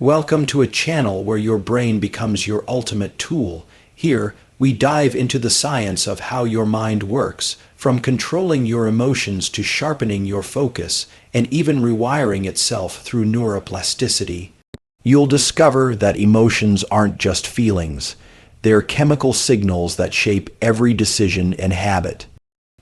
Welcome to a channel where your brain becomes your ultimate tool. Here, we dive into the science of how your mind works, from controlling your emotions to sharpening your focus, and even rewiring itself through neuroplasticity. You'll discover that emotions aren't just feelings. They're chemical signals that shape every decision and habit.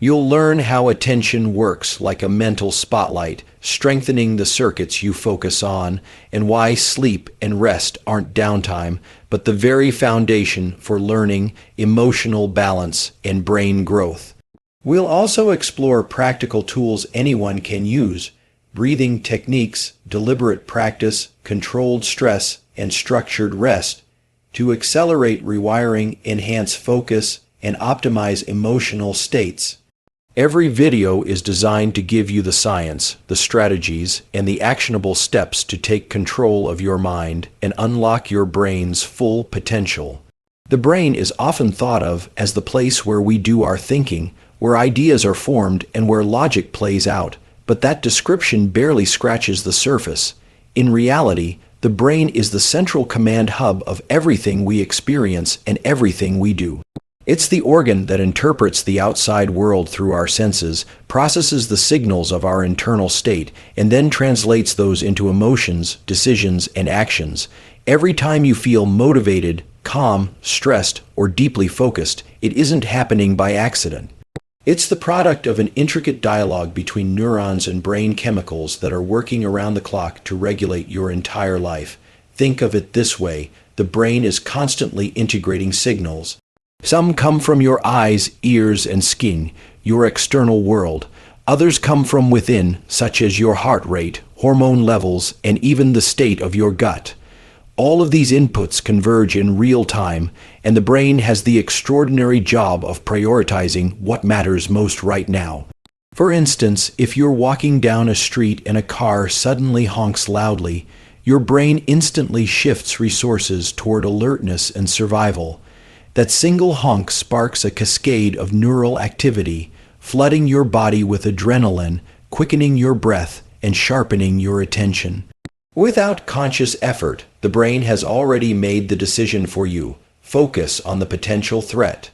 You'll learn how attention works like a mental spotlight, strengthening the circuits you focus on, and why sleep and rest aren't downtime, but the very foundation for learning, emotional balance, and brain growth. We'll also explore practical tools anyone can use, breathing techniques, deliberate practice, controlled stress, and structured rest to accelerate rewiring, enhance focus, and optimize emotional states. Every video is designed to give you the science, the strategies, and the actionable steps to take control of your mind and unlock your brain's full potential. The brain is often thought of as the place where we do our thinking, where ideas are formed, and where logic plays out, but that description barely scratches the surface. In reality, the brain is the central command hub of everything we experience and everything we do. It's the organ that interprets the outside world through our senses, processes the signals of our internal state, and then translates those into emotions, decisions, and actions. Every time you feel motivated, calm, stressed, or deeply focused, it isn't happening by accident. It's the product of an intricate dialogue between neurons and brain chemicals that are working around the clock to regulate your entire life. Think of it this way: the brain is constantly integrating signals. Some come from your eyes, ears, and skin, your external world. Others come from within, such as your heart rate, hormone levels, and even the state of your gut. All of these inputs converge in real time, and the brain has the extraordinary job of prioritizing what matters most right now. For instance, if you're walking down a street and a car suddenly honks loudly, your brain instantly shifts resources toward alertness and survival. That single honk sparks a cascade of neural activity, flooding your body with adrenaline, quickening your breath, and sharpening your attention. Without conscious effort, the brain has already made the decision for you: focus on the potential threat.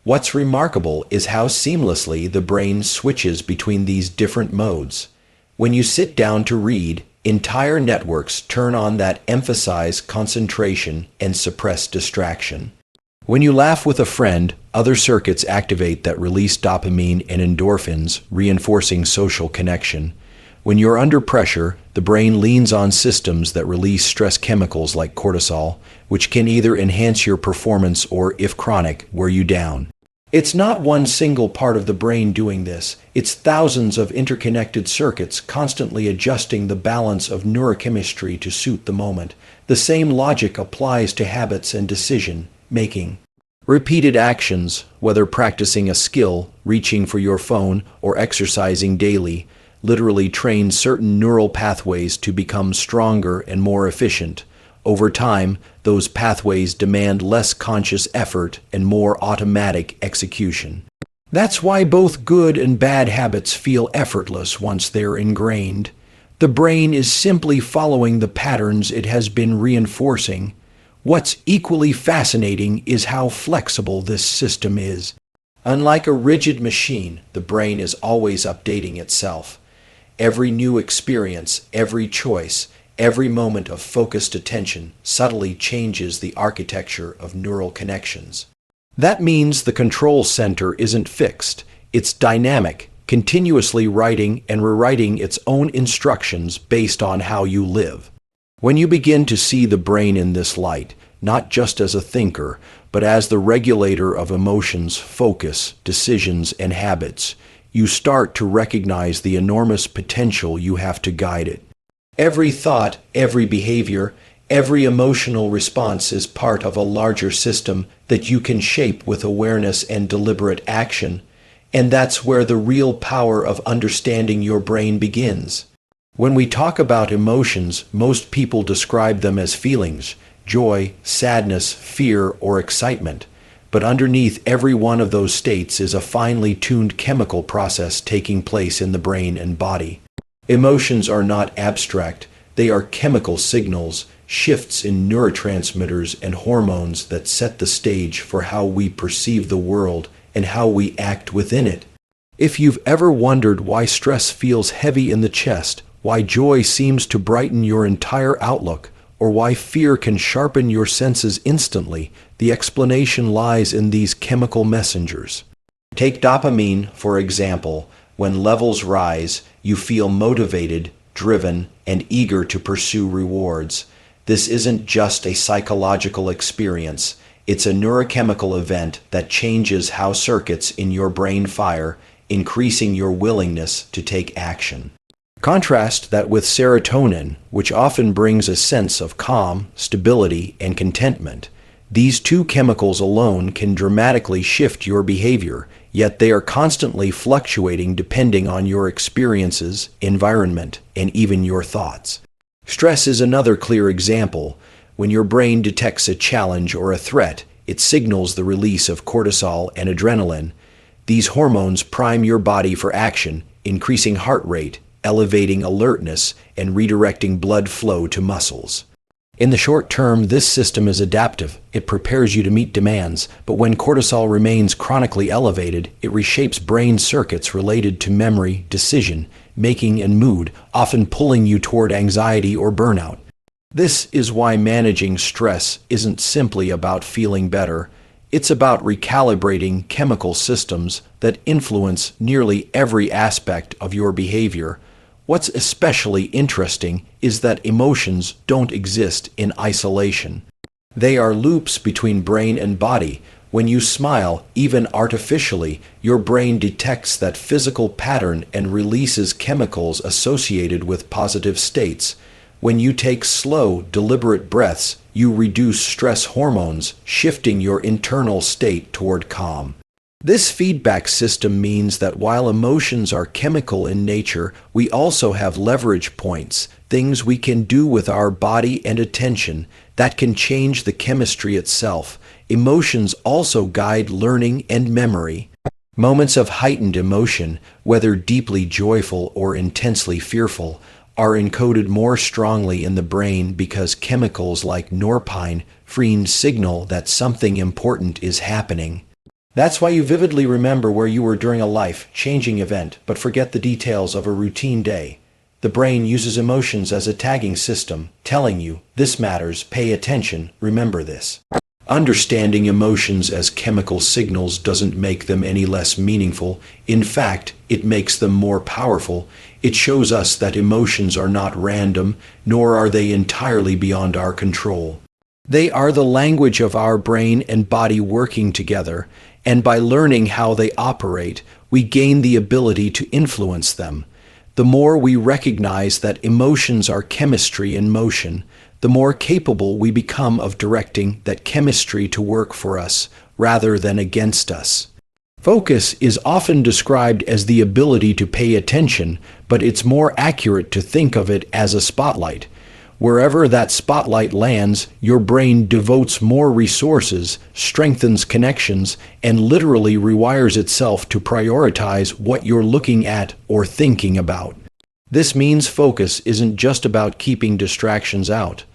What's remarkable is how seamlessly the brain switches between these different modes. When you sit down to read, entire networks turn on that emphasize concentration and suppress distraction. When you laugh with a friend, other circuits activate that release dopamine and endorphins, reinforcing social connection. When you're under pressure, the brain leans on systems that release stress chemicals like cortisol, which can either enhance your performance or, if chronic, wear you down. It's not one single part of the brain doing this. It's thousands of interconnected circuits constantly adjusting the balance of neurochemistry to suit the moment. The same logic applies to habits and decision making. Repeated actions, whether practicing a skill, reaching for your phone, or exercising daily, literally train certain neural pathways to become stronger and more efficient. Over time, those pathways demand less conscious effort and more automatic execution. That's why both good and bad habits feel effortless once they're ingrained. The brain is simply following the patterns it has been reinforcing. What's equally fascinating is how flexible this system is. Unlike a rigid machine, the brain is always updating itself. Every new experience, every choice, every moment of focused attention subtly changes the architecture of neural connections. That means the control center isn't fixed. It's dynamic, continuously writing and rewriting its own instructions based on how you live. When you begin to see the brain in this light, not just as a thinker, but as the regulator of emotions, focus, decisions, and habits, you start to recognize the enormous potential you have to guide it. Every thought, every behavior, every emotional response is part of a larger system that you can shape with awareness and deliberate action, and that's where the real power of understanding your brain begins. When we talk about emotions, most people describe them as feelings: joy, sadness, fear, or excitement. But underneath every one of those states is a finely tuned chemical process taking place in the brain and body. Emotions are not abstract, they are chemical signals, shifts in neurotransmitters and hormones that set the stage for how we perceive the world and how we act within it. If you've ever wondered why stress feels heavy in the chest, why joy seems to brighten your entire outlook, or why fear can sharpen your senses instantly, the explanation lies in these chemical messengers. Take dopamine, for example. When levels rise, you feel motivated, driven, and eager to pursue rewards. This isn't just a psychological experience. It's a neurochemical event that changes how circuits in your brain fire, increasing your willingness to take action. Contrast that with serotonin, which often brings a sense of calm, stability, and contentment. These two chemicals alone can dramatically shift your behavior, yet they are constantly fluctuating depending on your experiences, environment, and even your thoughts. Stress is another clear example. When your brain detects a challenge or a threat, it signals the release of cortisol and adrenaline. These hormones prime your body for action, increasing heart rate, elevating alertness, and redirecting blood flow to muscles. In the short term, this system is adaptive. It prepares you to meet demands, but when cortisol remains chronically elevated, it reshapes brain circuits related to memory, decision, making, and mood, often pulling you toward anxiety or burnout. This is why managing stress isn't simply about feeling better. It's about recalibrating chemical systems that influence nearly every aspect of your behavior. What's especially interesting is that emotions don't exist in isolation. They are loops between brain and body. When you smile, even artificially, your brain detects that physical pattern and releases chemicals associated with positive states. When you take slow, deliberate breaths, you reduce stress hormones, shifting your internal state toward calm. This feedback system means that while emotions are chemical in nature, we also have leverage points, things we can do with our body and attention that can change the chemistry itself. Emotions also guide learning and memory. Moments of heightened emotion, whether deeply joyful or intensely fearful, are encoded more strongly in the brain because chemicals like norepinephrine signal that something important is happening. That's why you vividly remember where you were during a life-changing event, but forget the details of a routine day. The brain uses emotions as a tagging system, telling you, this matters, pay attention, remember this. Understanding emotions as chemical signals doesn't make them any less meaningful. In fact, it makes them more powerful. It shows us that emotions are not random, nor are they entirely beyond our control. They are the language of our brain and body working together, and by learning how they operate, we gain the ability to influence them. The more we recognize that emotions are chemistry in motion, the more capable we become of directing that chemistry to work for us rather than against us. Focus is often described as the ability to pay attention, but it's more accurate to think of it as a spotlight. Wherever that spotlight lands, your brain devotes more resources, strengthens connections, and literally rewires itself to prioritize what you're looking at or thinking about. This means focus isn't just about keeping distractions out.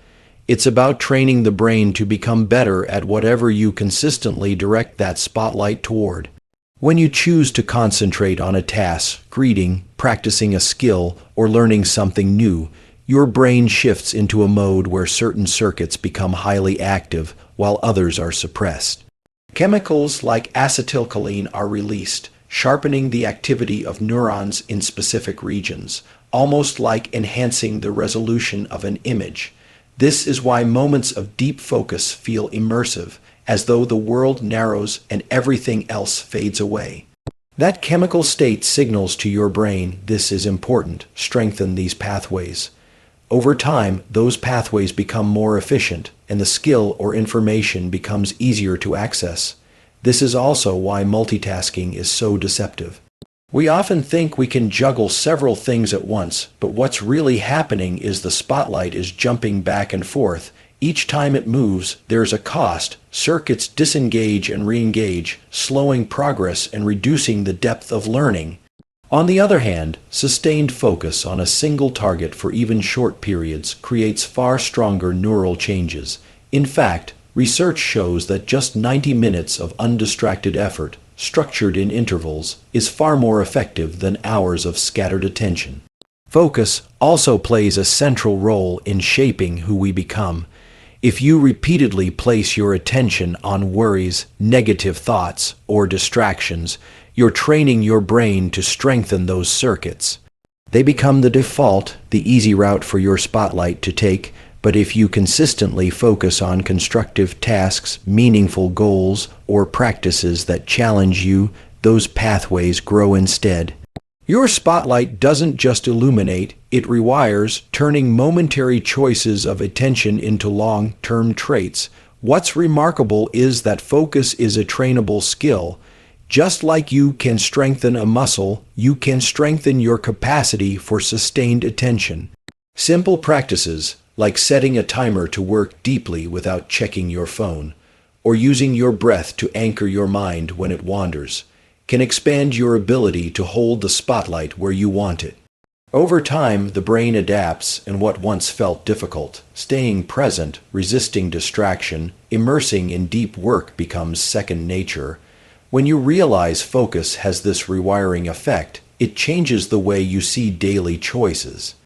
It's about training the brain to become better at whatever you consistently direct that spotlight toward. When you choose to concentrate on a task, reading, practicing a skill, or learning something new, your brain shifts into a mode where certain circuits become highly active while others are suppressed. Chemicals like acetylcholine are released, sharpening the activity of neurons in specific regions, almost like enhancing the resolution of an image. This is why moments of deep focus feel immersive, as though the world narrows and everything else fades away. That chemical state signals to your brain, this is important, strengthen these pathways. Over time, those pathways become more efficient, and the skill or information becomes easier to access. This is also why multitasking is so deceptive. We often think we can juggle several things at once, but what's really happening is the spotlight is jumping back and forth. Each time it moves, there's a cost. Circuits disengage and re-engage, slowing progress and reducing the depth of learning. On the other hand, sustained focus on a single target for even short periods creates far stronger neural changes. In fact, research shows that just 90 minutes of undistracted effort, structured in intervals, is far more effective than hours of scattered attention. Focus also plays a central role in shaping who we become. If you repeatedly place your attention on worries, negative thoughts, or distractions, you're training your brain to strengthen those circuits. They become the default, the easy route for your spotlight to take, but if you consistently focus on constructive tasks, meaningful goals, or practices that challenge you, those pathways grow instead. Your spotlight doesn't just illuminate, it rewires, turning momentary choices of attention into long-term traits. What's remarkable is that focus is a trainable skill. Just like you can strengthen a muscle, you can strengthen your capacity for sustained attention. Simple practices, like setting a timer to work deeply without checking your phone, or using your breath to anchor your mind when it wanders, can expand your ability to hold the spotlight where you want it. Over time, the brain adapts, and what once felt difficult, staying present, resisting distraction, immersing in deep work becomes second nature. When you realize focus has this rewiring effect, it changes the way you see daily choices.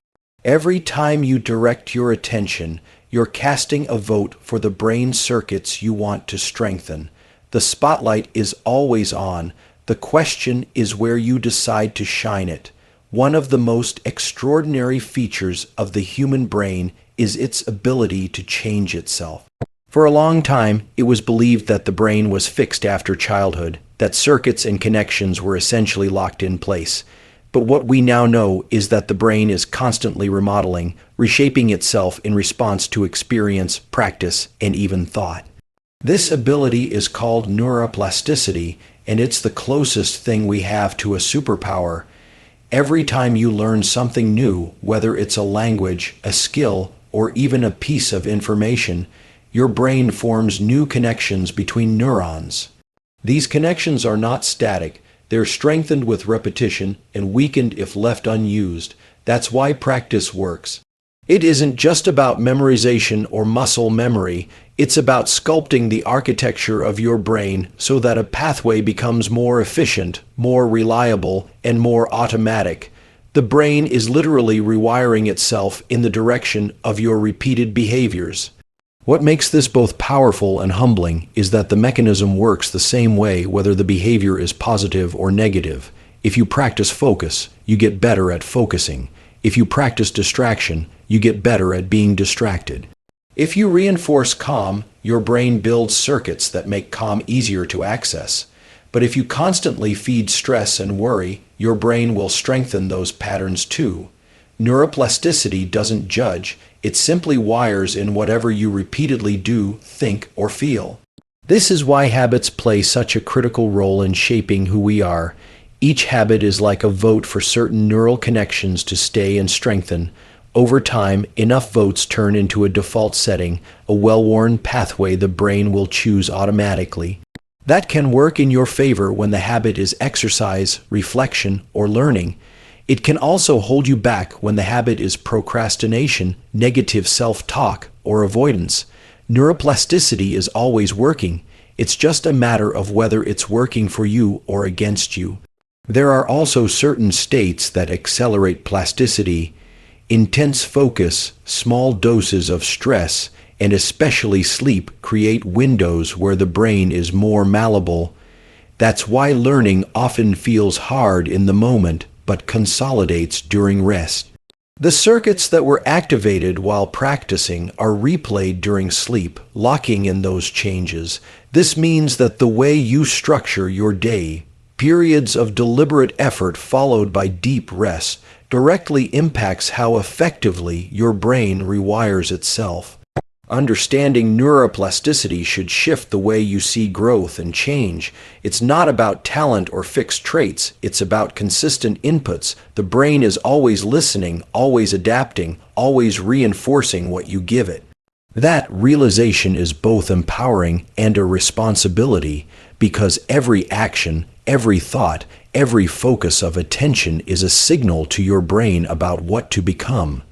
Every time you direct your attention, you're casting a vote for the brain circuits you want to strengthen. The spotlight is always on. The question is where you decide to shine it. One of the most extraordinary features of the human brain is its ability to change itself. For a long time, it was believed that the brain was fixed after childhood, that circuits and connections were essentially locked in place. But what we now know is that the brain is constantly remodeling, reshaping itself in response to experience, practice, and even thought. This ability is called neuroplasticity, and it's the closest thing we have to a superpower. Every time you learn something new, whether it's a language, a skill, or even a piece of information, your brain forms new connections between neurons. These connections are not static. They're strengthened with repetition and weakened if left unused. That's why practice works. It isn't just about memorization or muscle memory. It's about sculpting the architecture of your brain so that a pathway becomes more efficient, more reliable, and more automatic. The brain is literally rewiring itself in the direction of your repeated behaviors. What makes this both powerful and humbling is that the mechanism works the same way whether the behavior is positive or negative. If you practice focus, you get better at focusing. If you practice distraction, you get better at being distracted. If you reinforce calm, your brain builds circuits that make calm easier to access. But if you constantly feed stress and worry, your brain will strengthen those patterns too. Neuroplasticity doesn't judge, it simply wires in whatever you repeatedly do, think, or feel. This is why habits play such a critical role in shaping who we are. Each habit is like a vote for certain neural connections to stay and strengthen. Over time, enough votes turn into a default setting, a well-worn pathway the brain will choose automatically. That can work in your favor when the habit is exercise, reflection, or learning. It can also hold you back when the habit is procrastination, negative self-talk, or avoidance. Neuroplasticity is always working. It's just a matter of whether it's working for you or against you. There are also certain states that accelerate plasticity. Intense focus, small doses of stress, and especially sleep create windows where the brain is more malleable. That's why learning often feels hard in the moment, but consolidates during rest. The circuits that were activated while practicing are replayed during sleep, locking in those changes. This means that the way you structure your day, periods of deliberate effort followed by deep rest, directly impacts how effectively your brain rewires itself. Understanding neuroplasticity should shift the way you see growth and change. It's not about talent or fixed traits. It's about consistent inputs. The brain is always listening, always adapting, always reinforcing what you give it. That realization is both empowering and a responsibility because every action, every thought, every focus of attention is a signal to your brain about what to become.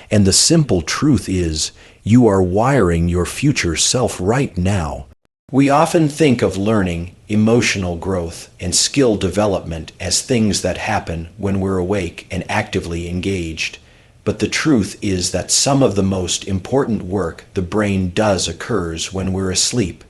And the simple truth is, you are wiring your future self right now. We often think of learning, emotional growth, and skill development as things that happen when we're awake and actively engaged. But the truth is that some of the most important work the brain does occurs when we're asleep.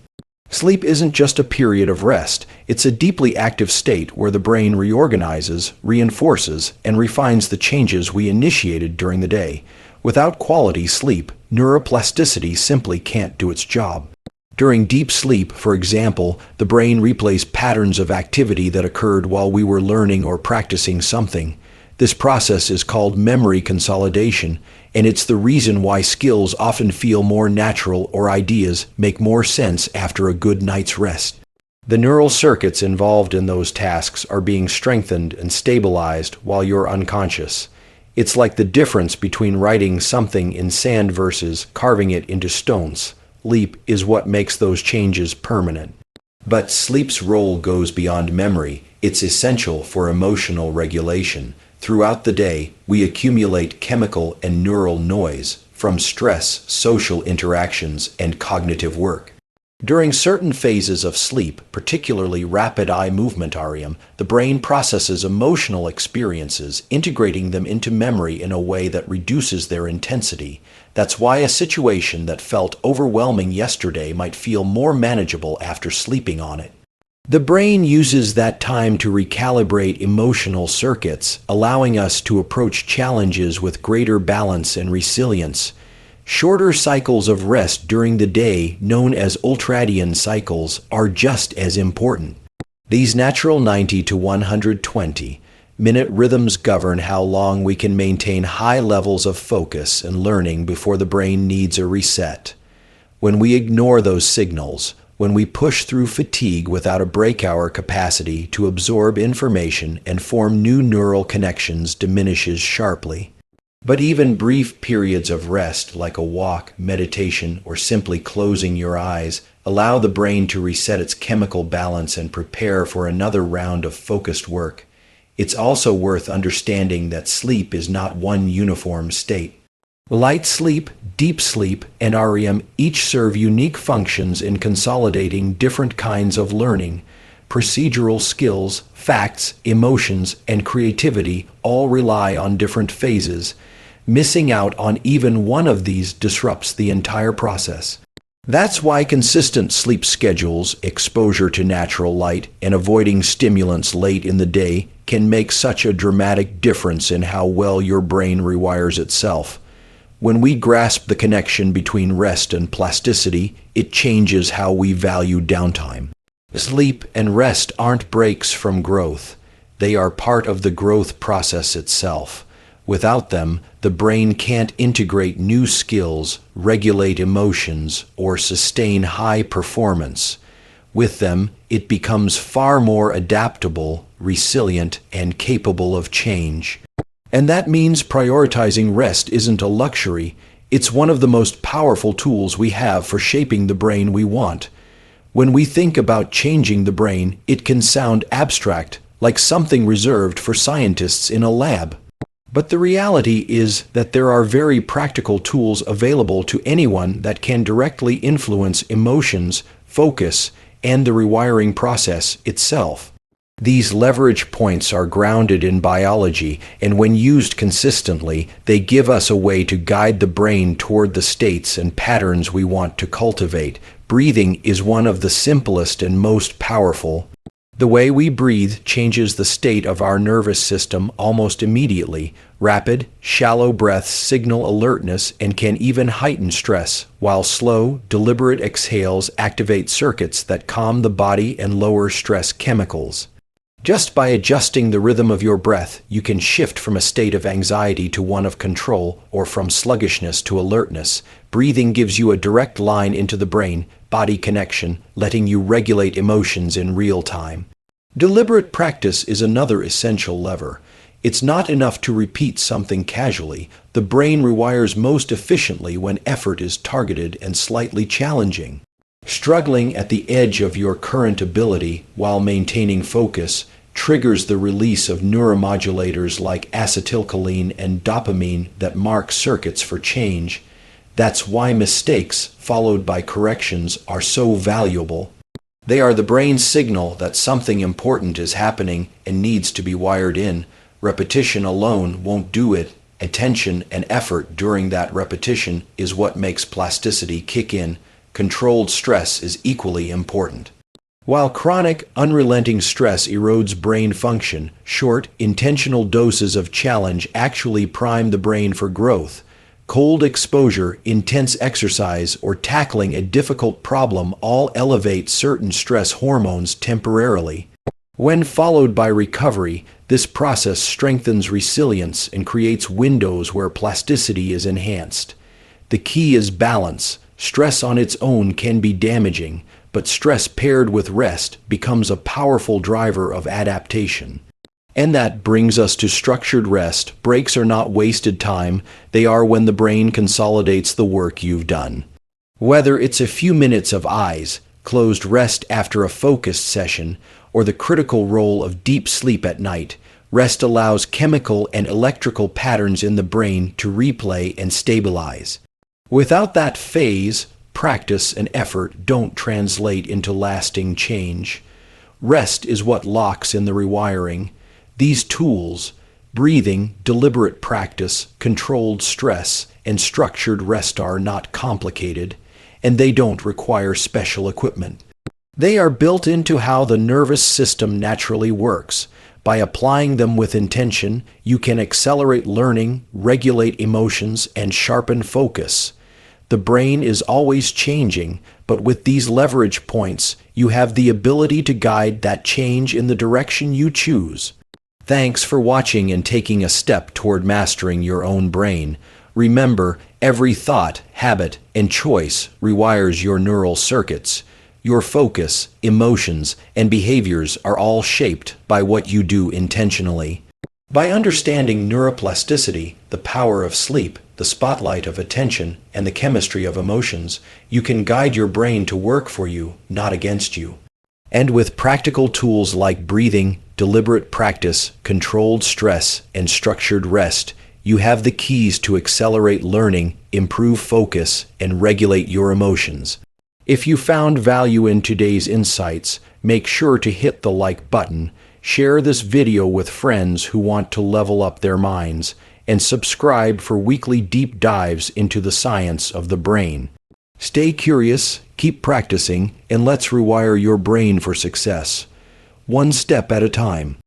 Sleep isn't just a period of rest, it's a deeply active state where the brain reorganizes, reinforces, and refines the changes we initiated during the day. Without quality sleep, neuroplasticity simply can't do its job. During deep sleep, for example, the brain replays patterns of activity that occurred while we were learning or practicing something. This process is called memory consolidation, and it's the reason why skills often feel more natural or ideas make more sense after a good night's rest. The neural circuits involved in those tasks are being strengthened and stabilized while you're unconscious. It's like the difference between writing something in sand versus carving it into stones. Sleep is what makes those changes permanent. But sleep's role goes beyond memory. It's essential for emotional regulation. Throughout the day, we accumulate chemical and neural noise from stress, social interactions, and cognitive work. During certain phases of sleep, particularly rapid eye movement REM, the brain processes emotional experiences, integrating them into memory in a way that reduces their intensity. That's why a situation that felt overwhelming yesterday might feel more manageable after sleeping on it. The brain uses that time to recalibrate emotional circuits, allowing us to approach challenges with greater balance and resilience. Shorter cycles of rest during the day, known as ultradian cycles, are just as important. These natural 90 to 120 minute rhythms govern how long we can maintain high levels of focus and learning before the brain needs a reset. When we ignore those signals, when we push through fatigue without a break-hour capacity to absorb information and form new neural connections diminishes sharply. But even brief periods of rest, like a walk, meditation, or simply closing your eyes, allow the brain to reset its chemical balance and prepare for another round of focused work. It's also worth understanding that sleep is not one uniform state. Light sleep, deep sleep, and REM each serve unique functions in consolidating different kinds of learning. Procedural skills, facts, emotions, and creativity all rely on different phases. Missing out on even one of these disrupts the entire process. That's why consistent sleep schedules, exposure to natural light, and avoiding stimulants late in the day can make such a dramatic difference in how well your brain rewires itself. When we grasp the connection between rest and plasticity, it changes how we value downtime. Sleep and rest aren't breaks from growth. They are part of the growth process itself. Without them, the brain can't integrate new skills, regulate emotions, or sustain high performance. With them, it becomes far more adaptable, resilient, and capable of change. And that means prioritizing rest isn't a luxury. It's one of the most powerful tools we have for shaping the brain we want. When we think about changing the brain, it can sound abstract, like something reserved for scientists in a lab. But the reality is that there are very practical tools available to anyone that can directly influence emotions, focus, and the rewiring process itself. These leverage points are grounded in biology, and when used consistently, they give us a way to guide the brain toward the states and patterns we want to cultivate. Breathing is one of the simplest and most powerful. The way we breathe changes the state of our nervous system almost immediately. Rapid, shallow breaths signal alertness and can even heighten stress, while slow, deliberate exhales activate circuits that calm the body and lower stress chemicals. Just by adjusting the rhythm of your breath, you can shift from a state of anxiety to one of control, or from sluggishness to alertness. Breathing gives you a direct line into the brain-body connection, letting you regulate emotions in real time. Deliberate practice is another essential lever. It's not enough to repeat something casually. The brain rewires most efficiently when effort is targeted and slightly challenging. Struggling at the edge of your current ability while maintaining focus triggers the release of neuromodulators like acetylcholine and dopamine that mark circuits for change. That's why mistakes, followed by corrections, are so valuable. They are the brain's signal that something important is happening and needs to be wired in. Repetition alone won't do it. Attention and effort during that repetition is what makes plasticity kick in. Controlled stress is equally important. While chronic, unrelenting stress erodes brain function, short, intentional doses of challenge actually prime the brain for growth. Cold exposure, intense exercise, or tackling a difficult problem all elevate certain stress hormones temporarily. When followed by recovery, this process strengthens resilience and creates windows where plasticity is enhanced. The key is balance. Stress on its own can be damaging, but stress paired with rest becomes a powerful driver of adaptation. And that brings us to structured rest. Breaks are not wasted time. They are when the brain consolidates the work you've done. Whether it's a few minutes of eyes, closed rest after a focused session, or the critical role of deep sleep at night, rest allows chemical and electrical patterns in the brain to replay and stabilize. Without that phase, practice and effort don't translate into lasting change. Rest is what locks in the rewiring. These tools, breathing, deliberate practice, controlled stress, and structured rest are not complicated, and they don't require special equipment. They are built into how the nervous system naturally works. By applying them with intention, you can accelerate learning, regulate emotions, and sharpen focus. The brain is always changing, but with these leverage points, you have the ability to guide that change in the direction you choose. Thanks for watching and taking a step toward mastering your own brain. Remember, every thought, habit, and choice rewires your neural circuits. Your focus, emotions, and behaviors are all shaped by what you do intentionally. By understanding neuroplasticity, the power of sleep, the spotlight of attention, and the chemistry of emotions, you can guide your brain to work for you, not against you. And with practical tools like breathing, deliberate practice, controlled stress, and structured rest, you have the keys to accelerate learning, improve focus, and regulate your emotions. If you found value in today's insights, make sure to hit the like button, share this video with friends who want to level up their minds, and subscribe for weekly deep dives into the science of the brain. Stay curious, keep practicing, and let's rewire your brain for success. One step at a time.